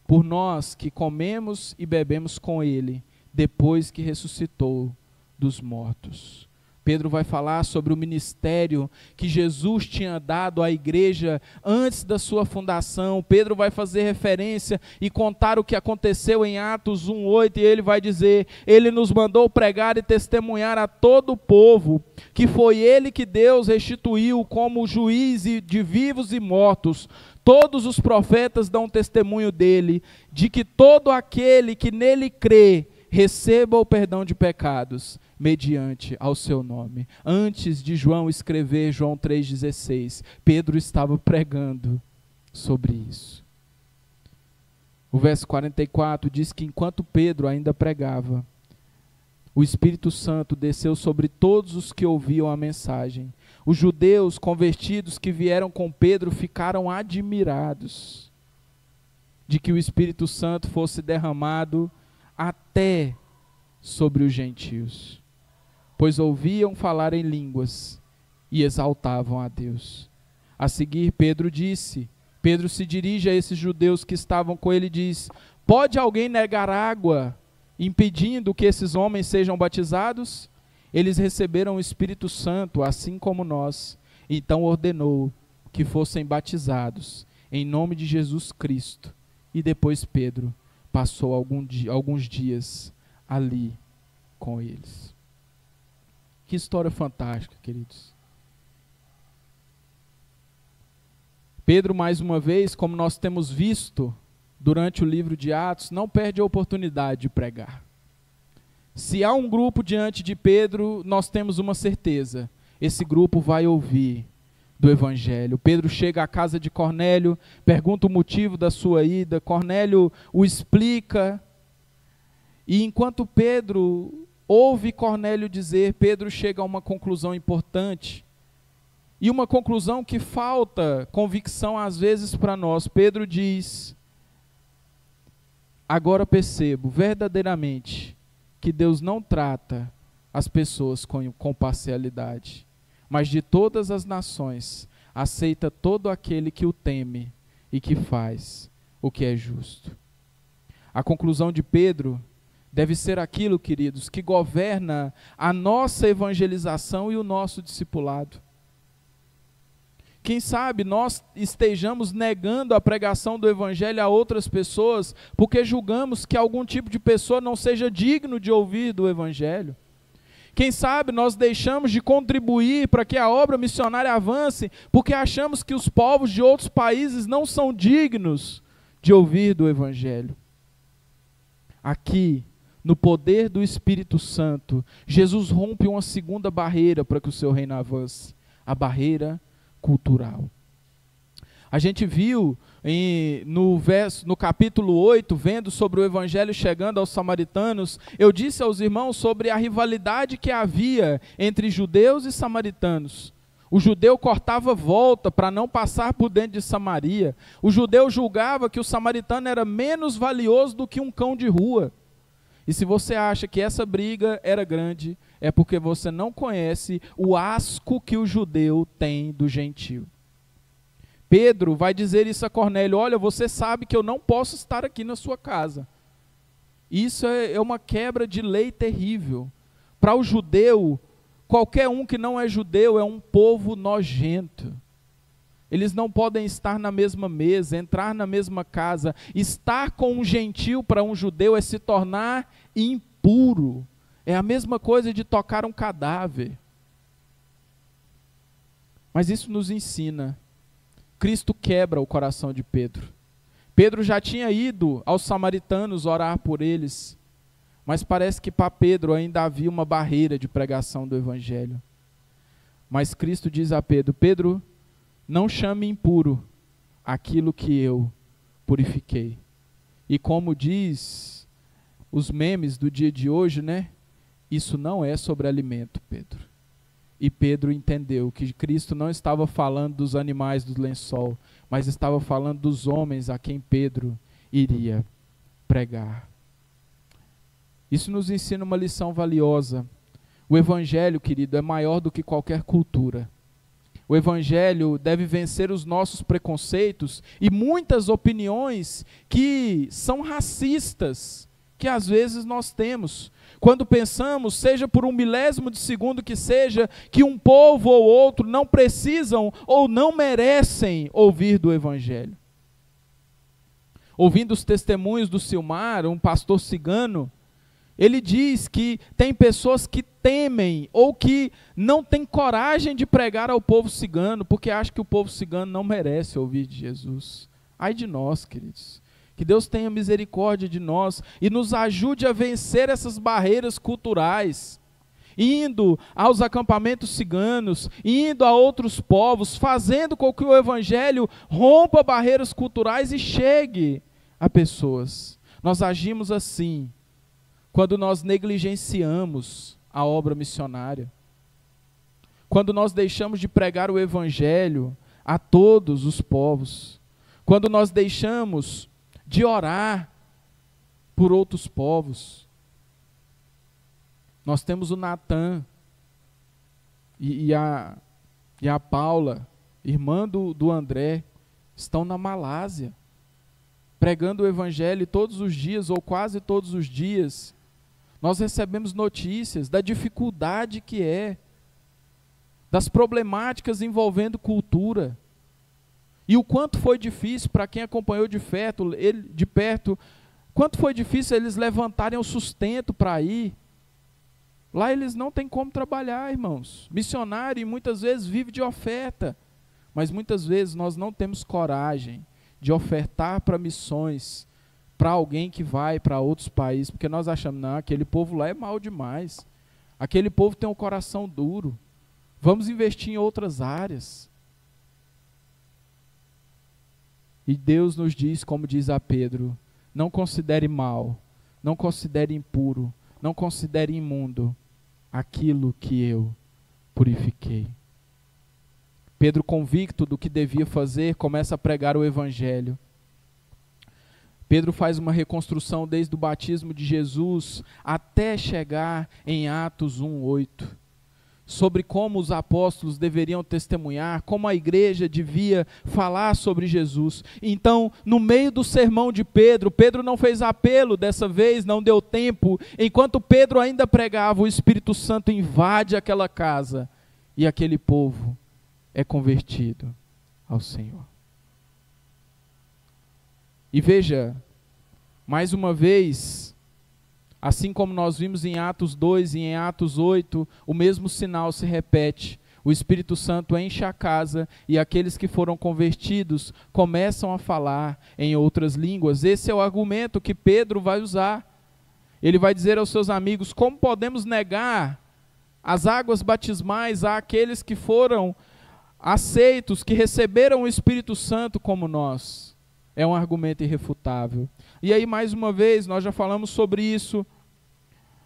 por nós que comemos e bebemos com ele, depois que ressuscitou dos mortos. Pedro vai falar sobre o ministério que Jesus tinha dado à igreja antes da sua fundação. Pedro vai fazer referência e contar o que aconteceu em Atos 1:8, e ele vai dizer: ele nos mandou pregar e testemunhar a todo o povo, que foi ele que Deus restituiu como juiz de vivos e mortos. Todos os profetas dão testemunho dele, de que todo aquele que nele crê receba o perdão de pecados, mediante ao seu nome. Antes de João escrever João 3,16, Pedro estava pregando sobre isso. O verso 44 diz que enquanto Pedro ainda pregava, o Espírito Santo desceu sobre todos os que ouviam a mensagem. Os judeus convertidos que vieram com Pedro ficaram admirados de que o Espírito Santo fosse derramado até sobre os gentios, pois ouviam falar em línguas e exaltavam a Deus. A seguir, Pedro se dirige a esses judeus que estavam com ele e diz: pode alguém negar água, impedindo que esses homens sejam batizados? Eles receberam o Espírito Santo, assim como nós. Então ordenou que fossem batizados em nome de Jesus Cristo. E depois Pedro passou alguns dias ali com eles. Que história fantástica, queridos. Pedro, mais uma vez, como nós temos visto durante o livro de Atos, não perde a oportunidade de pregar. Se há um grupo diante de Pedro, nós temos uma certeza: esse grupo vai ouvir do Evangelho. Pedro chega à casa de Cornélio, pergunta o motivo da sua ida, Cornélio o explica, e enquanto Pedro ouve Cornélio dizer, Pedro chega a uma conclusão importante, e uma conclusão que falta convicção às vezes para nós. Pedro diz: agora percebo verdadeiramente que Deus não trata as pessoas com parcialidade, mas de todas as nações aceita todo aquele que o teme e que faz o que é justo. A conclusão de Pedro deve ser aquilo, queridos, que governa a nossa evangelização e o nosso discipulado. Quem sabe nós estejamos negando a pregação do Evangelho a outras pessoas porque julgamos que algum tipo de pessoa não seja digno de ouvir do Evangelho. Quem sabe nós deixamos de contribuir para que a obra missionária avance porque achamos que os povos de outros países não são dignos de ouvir do Evangelho. Aqui, no poder do Espírito Santo, Jesus rompe uma segunda barreira para que o seu reino avance, a barreira cultural. A gente viu no capítulo 8, vendo sobre o Evangelho chegando aos samaritanos, eu disse aos irmãos sobre a rivalidade que havia entre judeus e samaritanos. O judeu cortava volta para não passar por dentro de Samaria. O judeu julgava que o samaritano era menos valioso do que um cão de rua. E se você acha que essa briga era grande, é porque você não conhece o asco que o judeu tem do gentio. Pedro vai dizer isso a Cornélio: olha, você sabe que eu não posso estar aqui na sua casa. Isso é uma quebra de lei terrível. Para o judeu, qualquer um que não é judeu é um povo nojento. Eles não podem estar na mesma mesa, entrar na mesma casa. Estar com um gentil para um judeu é se tornar impuro. É a mesma coisa de tocar um cadáver. Mas isso nos ensina. Cristo quebra o coração de Pedro. Pedro já tinha ido aos samaritanos orar por eles, mas parece que para Pedro ainda havia uma barreira de pregação do Evangelho. Mas Cristo diz a Pedro: Pedro, não chame impuro aquilo que eu purifiquei. E como diz os memes do dia de hoje, né? Isso não é sobre alimento, Pedro. E Pedro entendeu que Cristo não estava falando dos animais do lençol, mas estava falando dos homens a quem Pedro iria pregar. Isso nos ensina uma lição valiosa. O Evangelho, querido, é maior do que qualquer cultura. O Evangelho deve vencer os nossos preconceitos e muitas opiniões que são racistas, que às vezes nós temos. Quando pensamos, seja por um milésimo de segundo que seja, que um povo ou outro não precisam ou não merecem ouvir do Evangelho. Ouvindo os testemunhos do Silmar, um pastor cigano, ele diz que tem pessoas que temem ou que não têm coragem de pregar ao povo cigano, porque acham que o povo cigano não merece ouvir de Jesus. Ai de nós, queridos. Que Deus tenha misericórdia de nós e nos ajude a vencer essas barreiras culturais, indo aos acampamentos ciganos, indo a outros povos, fazendo com que o Evangelho rompa barreiras culturais e chegue a pessoas. Nós agimos assim quando nós negligenciamos a obra missionária, quando nós deixamos de pregar o Evangelho a todos os povos, quando nós deixamos de orar por outros povos. Nós temos o Natan e a Paula, irmã do André, estão na Malásia, pregando o Evangelho todos os dias, ou quase todos os dias. Nós recebemos notícias da dificuldade que é, das problemáticas envolvendo cultura. E o quanto foi difícil para quem acompanhou de perto, quanto foi difícil eles levantarem o sustento para ir. Lá eles não têm como trabalhar, irmãos. Missionário muitas vezes vive de oferta, mas muitas vezes nós não temos coragem de ofertar para missões, para alguém que vai para outros países, porque nós achamos, não, aquele povo lá é mau demais, aquele povo tem um coração duro, vamos investir em outras áreas. E Deus nos diz, como diz a Pedro, não considere mal, não considere impuro, não considere imundo aquilo que eu purifiquei. Pedro, convicto do que devia fazer, começa a pregar o Evangelho. Pedro faz uma reconstrução desde o batismo de Jesus até chegar em Atos 1:8, sobre como os apóstolos deveriam testemunhar, como a igreja devia falar sobre Jesus. Então, no meio do sermão de Pedro, Pedro não fez apelo dessa vez, não deu tempo. Enquanto Pedro ainda pregava, o Espírito Santo invade aquela casa e aquele povo é convertido ao Senhor. E veja, mais uma vez, assim como nós vimos em Atos 2 e em Atos 8, o mesmo sinal se repete. O Espírito Santo enche a casa e aqueles que foram convertidos começam a falar em outras línguas. Esse é o argumento que Pedro vai usar. Ele vai dizer aos seus amigos, como podemos negar as águas batismais àqueles que foram aceitos, que receberam o Espírito Santo como nós? É um argumento irrefutável. E aí, mais uma vez, nós já falamos sobre isso.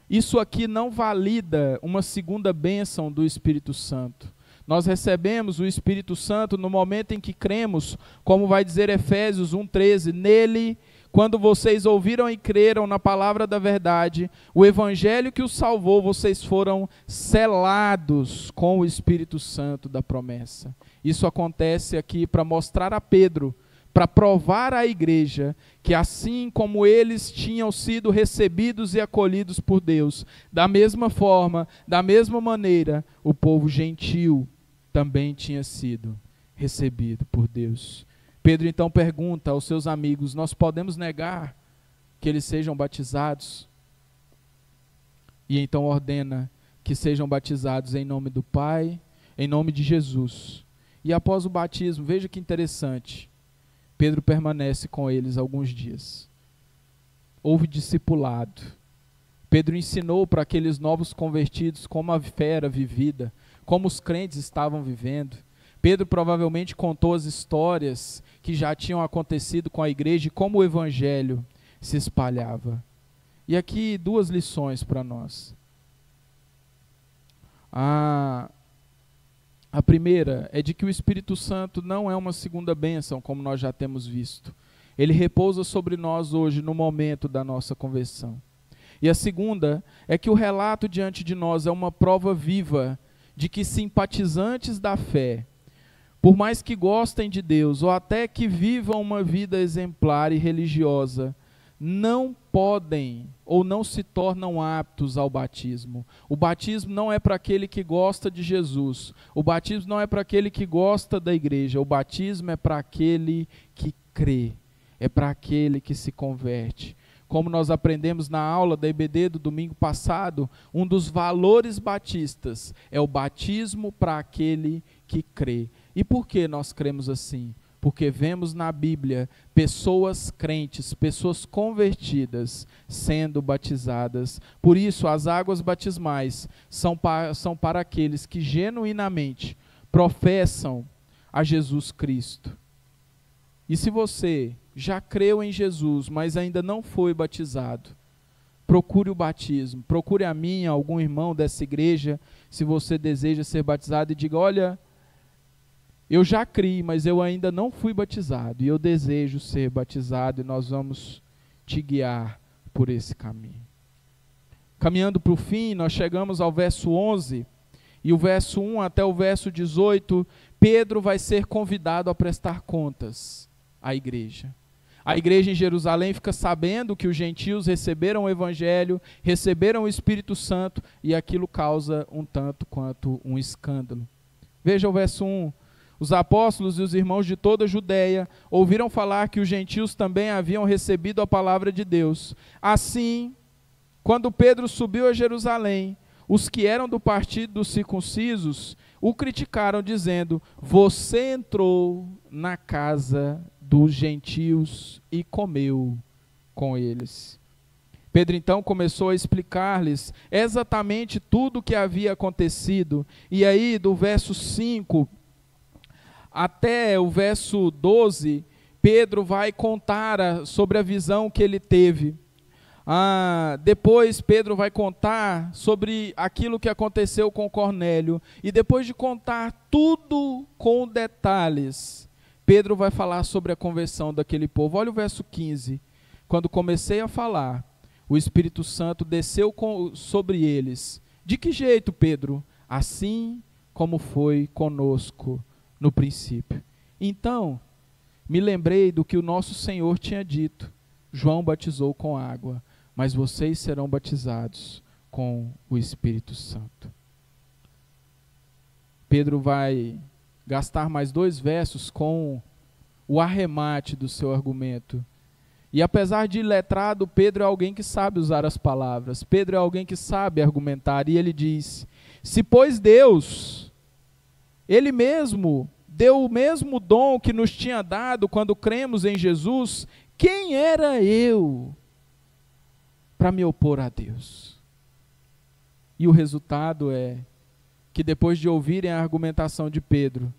Isso aqui não valida uma segunda bênção do Espírito Santo. Nós recebemos o Espírito Santo no momento em que cremos, como vai dizer Efésios 1:13, nele, quando vocês ouviram e creram na palavra da verdade, o Evangelho que os salvou, vocês foram selados com o Espírito Santo da promessa. Isso acontece aqui para mostrar a Pedro, para provar à igreja que assim como eles tinham sido recebidos e acolhidos por Deus, da mesma forma, da mesma maneira, o povo gentil também tinha sido recebido por Deus. Pedro então pergunta aos seus amigos, nós podemos negar que eles sejam batizados? E então ordena que sejam batizados em nome do Pai, em nome de Jesus. E após o batismo, veja que interessante, Pedro permanece com eles alguns dias. Houve discipulado. Pedro ensinou para aqueles novos convertidos como a fé era vivida, como os crentes estavam vivendo. Pedro provavelmente contou as histórias que já tinham acontecido com a igreja e como o Evangelho se espalhava. E aqui duas lições para nós. A primeira é de que o Espírito Santo não é uma segunda bênção, como nós já temos visto. Ele repousa sobre nós hoje no momento da nossa conversão. E a segunda é que o relato diante de nós é uma prova viva de que simpatizantes da fé, por mais que gostem de Deus ou até que vivam uma vida exemplar e religiosa, não podem ou não se tornam aptos ao batismo. O batismo não é para aquele que gosta de Jesus. O batismo não é para aquele que gosta da igreja. O batismo é para aquele que crê. É para aquele que se converte. Como nós aprendemos na aula da EBD do domingo passado, um dos valores batistas é o batismo para aquele que crê. E por que nós cremos assim? Porque vemos na Bíblia pessoas crentes, pessoas convertidas sendo batizadas. Por isso, as águas batismais são para aqueles que genuinamente professam a Jesus Cristo. E se você já creu em Jesus, mas ainda não foi batizado, procure o batismo. Procure a mim, algum irmão dessa igreja, se você deseja ser batizado, e diga, olha, eu já criei, mas eu ainda não fui batizado, e eu desejo ser batizado, e nós vamos te guiar por esse caminho. Caminhando para o fim, nós chegamos ao verso 11, e o verso 1 até o verso 18, Pedro vai ser convidado a prestar contas à igreja. A igreja em Jerusalém fica sabendo que os gentios receberam o Evangelho, receberam o Espírito Santo, e aquilo causa um tanto quanto um escândalo. Veja o verso 1. Os apóstolos e os irmãos de toda a Judéia ouviram falar que os gentios também haviam recebido a palavra de Deus. Assim, quando Pedro subiu a Jerusalém, os que eram do partido dos circuncisos o criticaram, dizendo: você entrou na casa dos gentios e comeu com eles. Pedro então começou a explicar-lhes exatamente tudo o que havia acontecido. E aí, do verso 5 até o verso 12, Pedro vai contar sobre a visão que ele teve. Depois Pedro vai contar sobre aquilo que aconteceu com Cornélio. E depois de contar tudo com detalhes, Pedro vai falar sobre a conversão daquele povo. Olha o verso 15. Quando comecei a falar, o Espírito Santo desceu sobre eles. De que jeito, Pedro? Assim como foi conosco no princípio. Então, me lembrei do que o nosso Senhor tinha dito. João batizou com água, mas vocês serão batizados com o Espírito Santo. Pedro vai gastar mais 2 versos com o arremate do seu argumento. E apesar de iletrado, Pedro é alguém que sabe usar as palavras. Pedro é alguém que sabe argumentar. E ele diz: se pois Deus, Ele mesmo, deu o mesmo dom que nos tinha dado quando cremos em Jesus, quem era eu para me opor a Deus? E o resultado é que depois de ouvirem a argumentação de Pedro,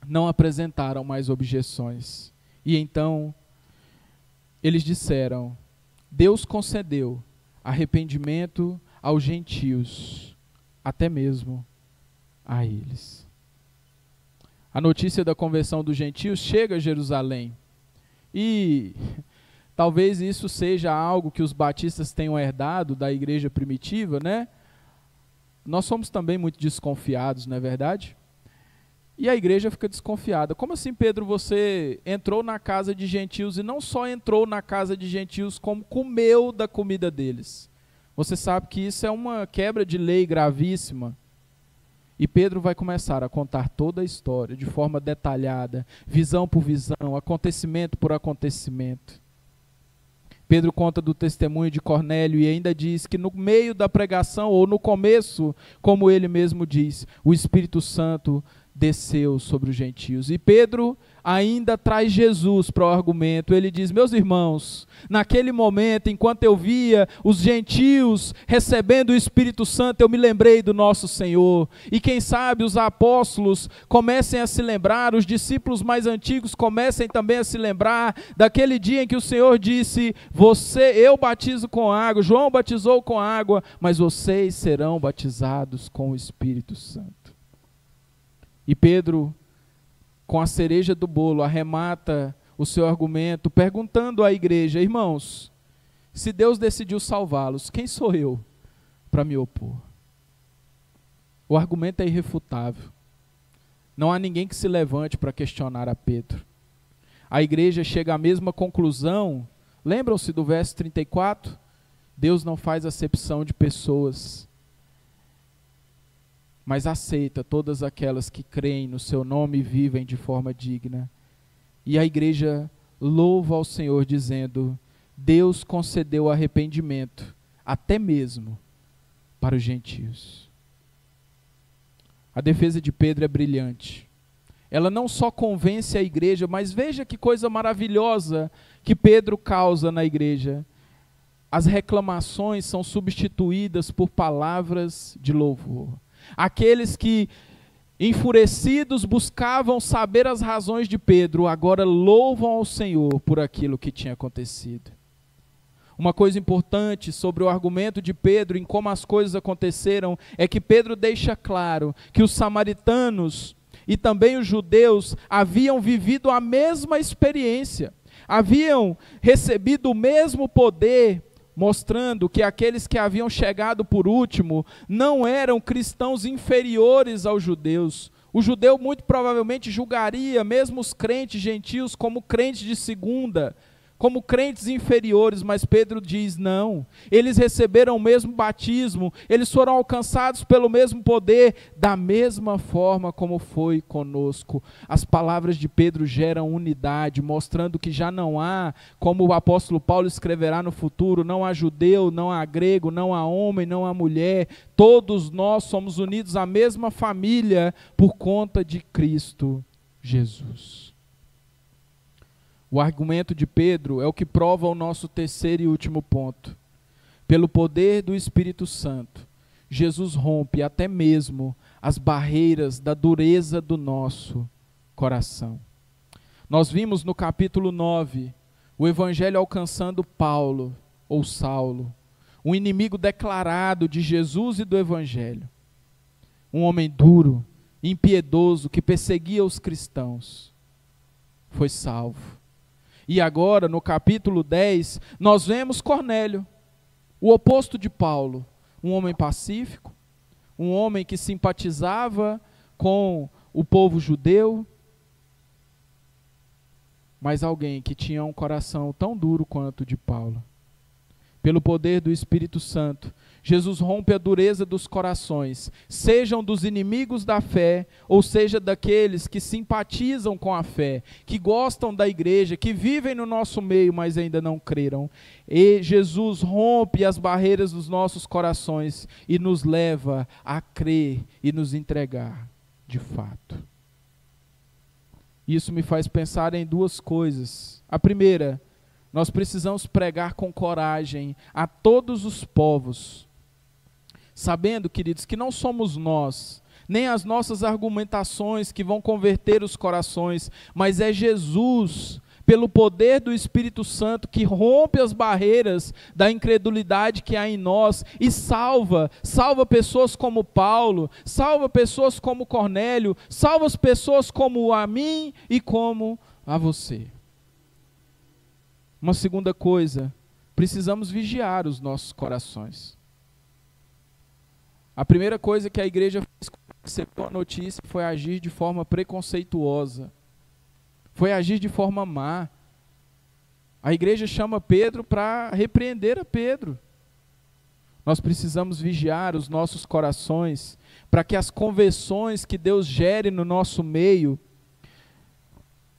não apresentaram mais objeções. E então eles disseram: Deus concedeu arrependimento aos gentios, até mesmo a eles. A notícia da conversão dos gentios chega a Jerusalém. E talvez isso seja algo que os batistas tenham herdado da igreja primitiva, né? Nós somos também muito desconfiados, não é verdade? E a igreja fica desconfiada. Como assim, Pedro, você entrou na casa de gentios e não só entrou na casa de gentios, como comeu da comida deles? Você sabe que isso é uma quebra de lei gravíssima. E Pedro vai começar a contar toda a história de forma detalhada, visão por visão, acontecimento por acontecimento. Pedro conta do testemunho de Cornélio e ainda diz que no meio da pregação, ou no começo, como ele mesmo diz, o Espírito Santo desceu sobre os gentios. E Pedro ainda traz Jesus para o argumento. Ele diz: meus irmãos, naquele momento, enquanto eu via os gentios recebendo o Espírito Santo, eu me lembrei do nosso Senhor. E quem sabe os apóstolos comecem a se lembrar, os discípulos mais antigos comecem também a se lembrar daquele dia em que o Senhor disse: eu batizo com água, João batizou com água, mas vocês serão batizados com o Espírito Santo. E Pedro, com a cereja do bolo, arremata o seu argumento, perguntando à igreja: irmãos, se Deus decidiu salvá-los, quem sou eu para me opor? O argumento é irrefutável. Não há ninguém que se levante para questionar a Pedro. A igreja chega à mesma conclusão. Lembram-se do verso 34? Deus não faz acepção de pessoas, mas aceita todas aquelas que creem no seu nome e vivem de forma digna. E a igreja louva ao Senhor dizendo: Deus concedeu arrependimento, até mesmo para os gentios. A defesa de Pedro é brilhante. Ela não só convence a igreja, mas veja que coisa maravilhosa que Pedro causa na igreja. As reclamações são substituídas por palavras de louvor. Aqueles que, enfurecidos, buscavam saber as razões de Pedro, agora louvam ao Senhor por aquilo que tinha acontecido. Uma coisa importante sobre o argumento de Pedro em como as coisas aconteceram é que Pedro deixa claro que os samaritanos e também os judeus haviam vivido a mesma experiência, haviam recebido o mesmo poder, mostrando que aqueles que haviam chegado por último não eram cristãos inferiores aos judeus. O judeu muito provavelmente julgaria mesmo os crentes gentios como crentes de segunda, como crentes inferiores, mas Pedro diz não, eles receberam o mesmo batismo, eles foram alcançados pelo mesmo poder, da mesma forma como foi conosco. As palavras de Pedro geram unidade, mostrando que já não há, como o apóstolo Paulo escreverá no futuro, não há judeu, não há grego, não há homem, não há mulher, todos nós somos unidos à mesma família por conta de Cristo Jesus. O argumento de Pedro é o que prova o nosso terceiro e último ponto. Pelo poder do Espírito Santo, Jesus rompe até mesmo as barreiras da dureza do nosso coração. Nós vimos no capítulo 9, o evangelho alcançando Paulo, ou Saulo, um inimigo declarado de Jesus e do evangelho. Um homem duro, impiedoso, que perseguia os cristãos, foi salvo. E agora, no capítulo 10, nós vemos Cornélio, o oposto de Paulo, um homem pacífico, um homem que simpatizava com o povo judeu, mas alguém que tinha um coração tão duro quanto o de Paulo. Pelo poder do Espírito Santo, Jesus rompe a dureza dos corações, sejam dos inimigos da fé, ou seja daqueles que simpatizam com a fé, que gostam da igreja, que vivem no nosso meio, mas ainda não creram. E Jesus rompe as barreiras dos nossos corações e nos leva a crer e nos entregar de fato. Isso me faz pensar em duas coisas. A primeira, nós precisamos pregar com coragem a todos os povos, sabendo, queridos, que não somos nós, nem as nossas argumentações que vão converter os corações, mas é Jesus, pelo poder do Espírito Santo, que rompe as barreiras da incredulidade que há em nós e salva pessoas como Paulo, salva pessoas como Cornélio, salva as pessoas como a mim e como a você. Uma segunda coisa, precisamos vigiar os nossos corações. A primeira coisa que a igreja fez quando recebeu a notícia foi agir de forma preconceituosa, foi agir de forma má. A igreja chama Pedro para repreender a Pedro. Nós precisamos vigiar os nossos corações para que as conversões que Deus gere no nosso meio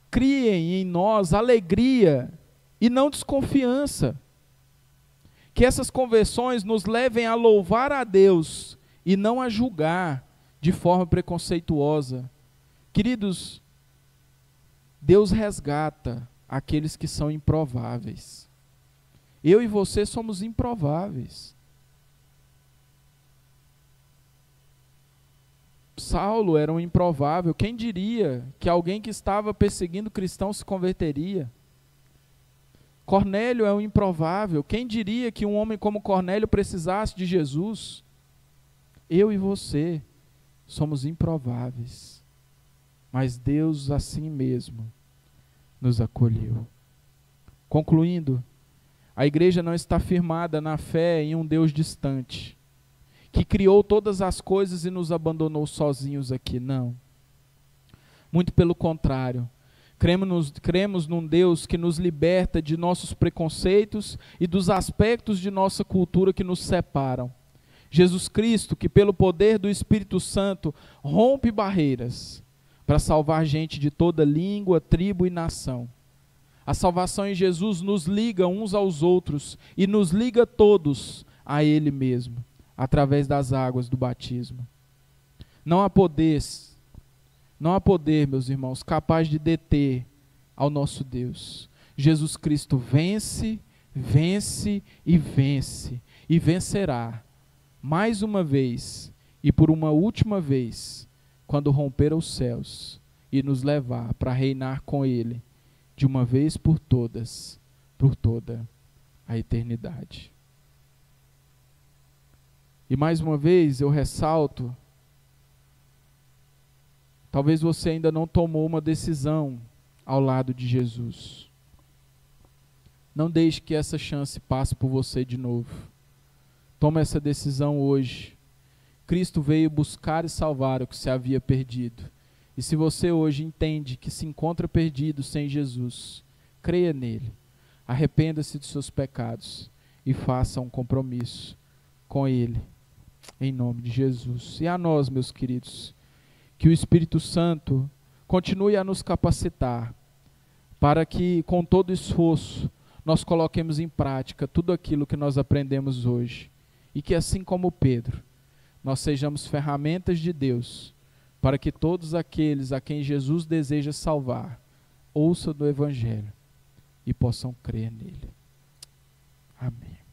criem em nós alegria e não desconfiança. Que essas conversões nos levem a louvar a Deus e não a julgar de forma preconceituosa. Queridos, Deus resgata aqueles que são improváveis. Eu e você somos improváveis. Saulo era um improvável. Quem diria que alguém que estava perseguindo cristãos se converteria? Cornélio é um improvável. Quem diria que um homem como Cornélio precisasse de Jesus? Eu e você somos improváveis, mas Deus assim mesmo nos acolheu. Concluindo, a igreja não está firmada na fé em um Deus distante, que criou todas as coisas e nos abandonou sozinhos aqui, não. Muito pelo contrário, cremos num Deus que nos liberta de nossos preconceitos e dos aspectos de nossa cultura que nos separam. Jesus Cristo, que pelo poder do Espírito Santo rompe barreiras para salvar gente de toda língua, tribo e nação. A salvação em Jesus nos liga uns aos outros e nos liga todos a Ele mesmo, através das águas do batismo. Não há poder, meus irmãos, capaz de deter ao nosso Deus. Jesus Cristo vence, vence e vence, e vencerá mais uma vez e por uma última vez, quando romper os céus e nos levar para reinar com Ele, de uma vez por todas, por toda a eternidade. E mais uma vez eu ressalto, talvez você ainda não tomou uma decisão ao lado de Jesus. Não deixe que essa chance passe por você de novo. Toma essa decisão hoje. Cristo veio buscar e salvar o que se havia perdido. E se você hoje entende que se encontra perdido sem Jesus, creia nele. arrependa-se dos seus pecados e faça um compromisso com Ele, em nome de Jesus. E a nós, meus queridos, que o Espírito Santo continue a nos capacitar para que, com todo esforço, nós coloquemos em prática tudo aquilo que nós aprendemos hoje. E que, assim como Pedro, nós sejamos ferramentas de Deus para que todos aqueles a quem Jesus deseja salvar ouçam do Evangelho e possam crer nele. Amém.